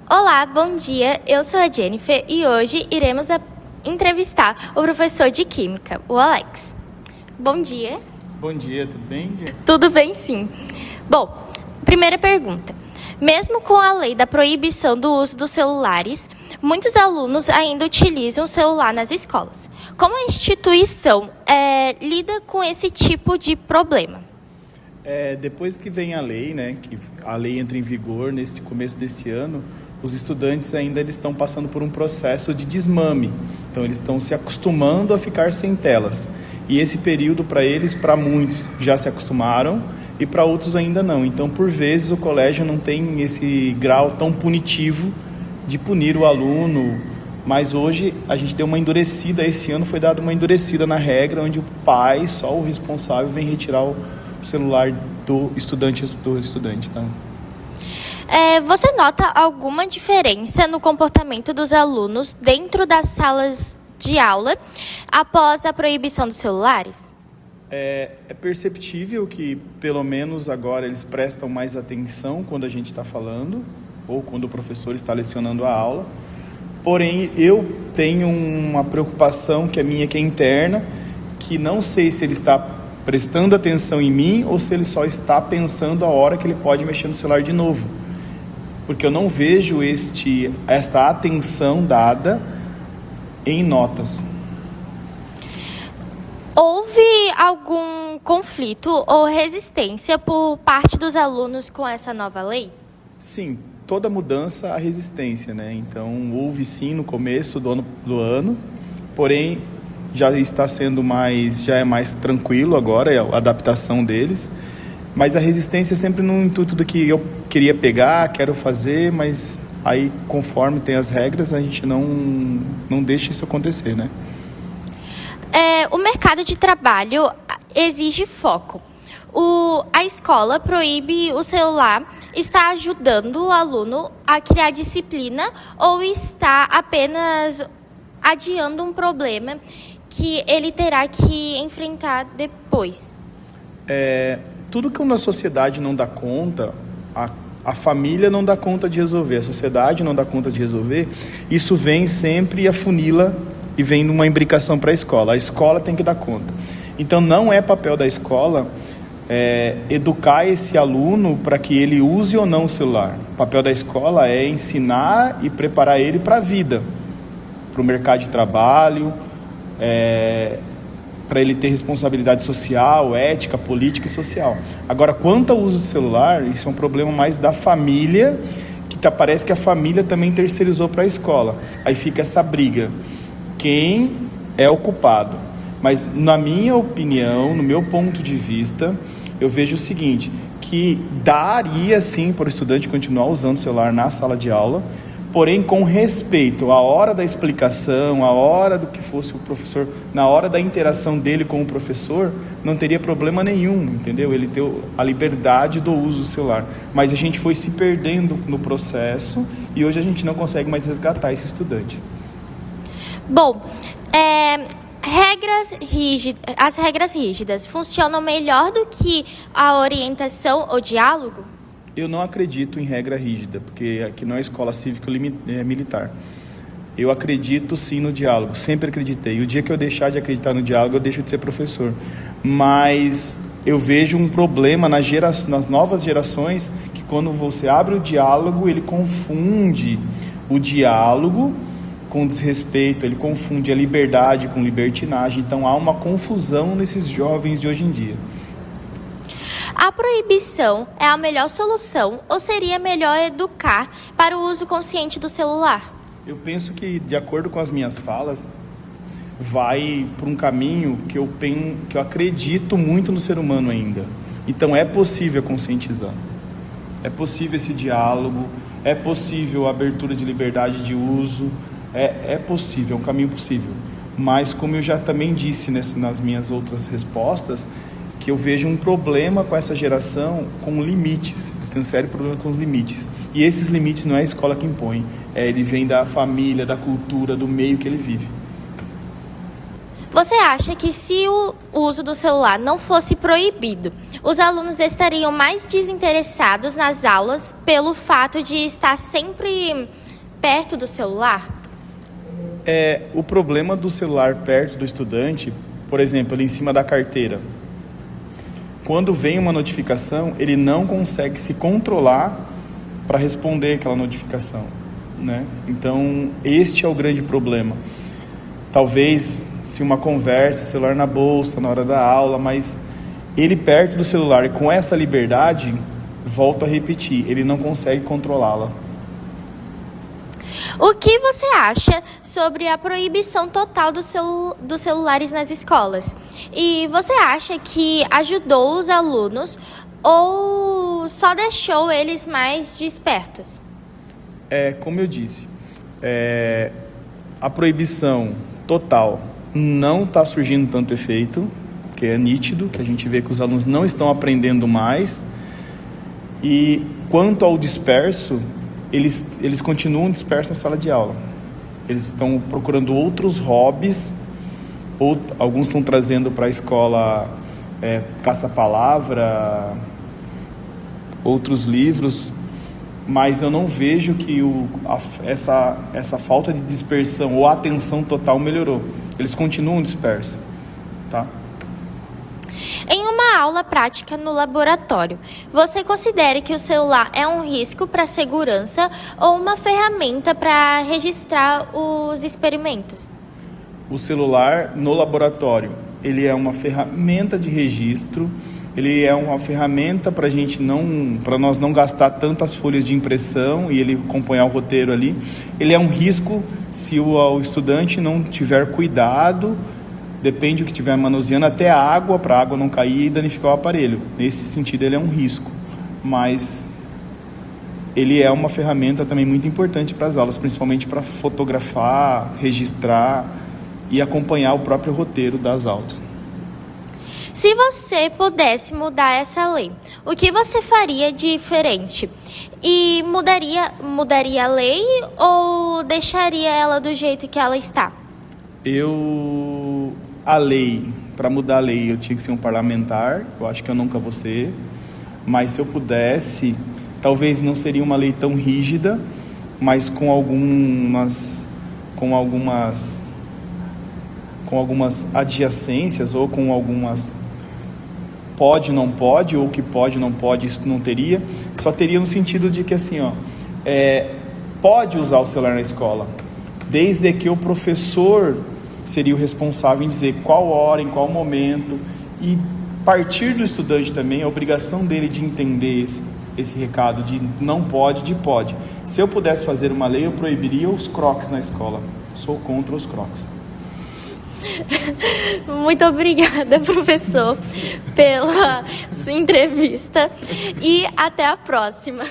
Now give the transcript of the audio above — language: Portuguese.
Olá, bom dia. Eu sou a Jennifer e hoje iremos entrevistar o professor de Química, o Alex. Bom dia. Bom dia, tudo bem? Tudo bem, sim. Bom, primeira pergunta. Mesmo com a lei da proibição do uso dos celulares, muitos alunos ainda utilizam o celular nas escolas. Como a instituição lida com esse tipo de problema? Depois que vem a lei, que a lei entra em vigor nesse começo desse ano, os estudantes ainda estão passando por um processo de desmame. Então, eles estão se acostumando a ficar sem telas. E esse período, para eles, para muitos, já se acostumaram e para outros ainda não. Então, por vezes, o colégio não tem esse grau tão punitivo de punir o aluno. Mas hoje a gente deu uma endurecida, esse ano foi dada uma endurecida na regra, onde o pai, só o responsável, vem retirar o celular do estudante. Tá? Você nota alguma diferença no comportamento dos alunos dentro das salas de aula após a proibição dos celulares? É perceptível que, pelo menos agora, eles prestam mais atenção quando a gente está falando ou quando o professor está lecionando a aula. Porém, eu tenho uma preocupação que é interna, que não sei se ele está prestando atenção em mim ou se ele só está pensando a hora que ele pode mexer no celular de novo. Porque eu não vejo esta atenção dada em notas. Houve algum conflito ou resistência por parte dos alunos com essa nova lei? Sim, toda mudança há resistência, Então, houve sim no começo do ano, porém já é mais tranquilo agora, a adaptação deles. Mas a resistência é sempre no intuito do que eu queria pegar, quero fazer, mas aí, conforme tem as regras, a gente não deixa isso acontecer, O mercado de trabalho exige foco. A escola proíbe o celular. Está ajudando o aluno a criar disciplina ou está apenas adiando um problema que ele terá que enfrentar depois? Tudo que uma sociedade não dá conta, a família não dá conta de resolver, a sociedade não dá conta de resolver, isso vem sempre e afunila e vem numa imbricação para a escola. A escola tem que dar conta. Então, não é papel da escola educar esse aluno para que ele use ou não o celular. O papel da escola é ensinar e preparar ele para a vida, para o mercado de trabalho, para ele ter responsabilidade social, ética, política e social. Agora, quanto ao uso do celular, isso é um problema mais da família, que parece que a família também terceirizou para a escola. Aí fica essa briga. Quem é o culpado? Mas, na minha opinião, no meu ponto de vista, eu vejo o seguinte, que daria sim para o estudante continuar usando o celular na sala de aula, porém com respeito à hora da explicação, à hora do que fosse o professor, na hora da interação dele com o professor, não teria problema nenhum, entendeu? Ele ter a liberdade do uso do celular. Mas a gente foi se perdendo no processo e hoje a gente não consegue mais resgatar esse estudante. Bom, as regras rígidas funcionam melhor do que a orientação ou diálogo? Eu não acredito em regra rígida, porque aqui não é escola cívica militar. Eu acredito sim no diálogo, sempre acreditei. O dia que eu deixar de acreditar no diálogo, eu deixo de ser professor. Mas eu vejo um problema nas novas gerações, que quando você abre o diálogo, ele confunde o diálogo com desrespeito, ele confunde a liberdade com libertinagem. Então há uma confusão nesses jovens de hoje em dia. A proibição é a melhor solução ou seria melhor educar para o uso consciente do celular? Eu penso que, de acordo com as minhas falas, vai por um caminho que eu acredito muito no ser humano ainda. Então é possível conscientizar, é possível esse diálogo, é possível a abertura de liberdade de uso, é possível, é um caminho possível. Mas, como eu já também disse nas minhas outras respostas, que eu vejo um problema com essa geração com limites. Eles têm um sério problema com os limites. E esses limites não é a escola que impõe. Ele vem da família, da cultura, do meio que ele vive. Você acha que se o uso do celular não fosse proibido, os alunos estariam mais desinteressados nas aulas pelo fato de estar sempre perto do celular? O problema do celular perto do estudante, por exemplo, ali em cima da carteira. Quando vem uma notificação, ele não consegue se controlar para responder aquela notificação, né? Então, este é o grande problema. Talvez, se uma conversa, celular na bolsa, na hora da aula, mas ele perto do celular e com essa liberdade, volto a repetir, ele não consegue controlá-la. O que você acha sobre a proibição total dos celulares nas escolas? E você acha que ajudou os alunos ou só deixou eles mais despertos? Como eu disse, a proibição total não está surgindo tanto efeito, que é nítido, que a gente vê que os alunos não estão aprendendo mais. E quanto ao disperso, eles continuam dispersos na sala de aula. Eles estão procurando outros hobbies, alguns estão trazendo para a escola caça-palavra, outros livros, mas eu não vejo que essa falta de dispersão ou atenção total melhorou. Eles continuam dispersos, tá? Em uma aula prática no laboratório, você considera que o celular é um risco para a segurança ou uma ferramenta para registrar os experimentos? O celular no laboratório, ele é uma ferramenta de registro, ele é uma ferramenta para nós não gastar tantas folhas de impressão e ele acompanhar o roteiro ali. Ele é um risco se o estudante não tiver cuidado. Depende do que estiver manuseando, até a água, para a água não cair e danificar o aparelho. Nesse sentido, ele é um risco, mas ele é uma ferramenta também muito importante para as aulas, principalmente para fotografar, registrar e acompanhar o próprio roteiro das aulas. Se você pudesse mudar essa lei, o que você faria diferente? E mudaria a lei ou deixaria ela do jeito que ela está? A lei, para mudar a lei, eu tinha que ser um parlamentar, eu acho que eu nunca vou ser, mas se eu pudesse, talvez não seria uma lei tão rígida, mas com algumas adjacências ou com algumas pode, não pode, ou que pode, não pode, isso não teria, só teria no sentido de que assim, pode usar o celular na escola, desde que o professor seria o responsável em dizer qual hora, em qual momento, e partir do estudante também, a obrigação dele de entender esse recado de não pode, de pode. Se eu pudesse fazer uma lei, eu proibiria os crocs na escola. Sou contra os crocs. Muito obrigada, professor, pela sua entrevista e até a próxima.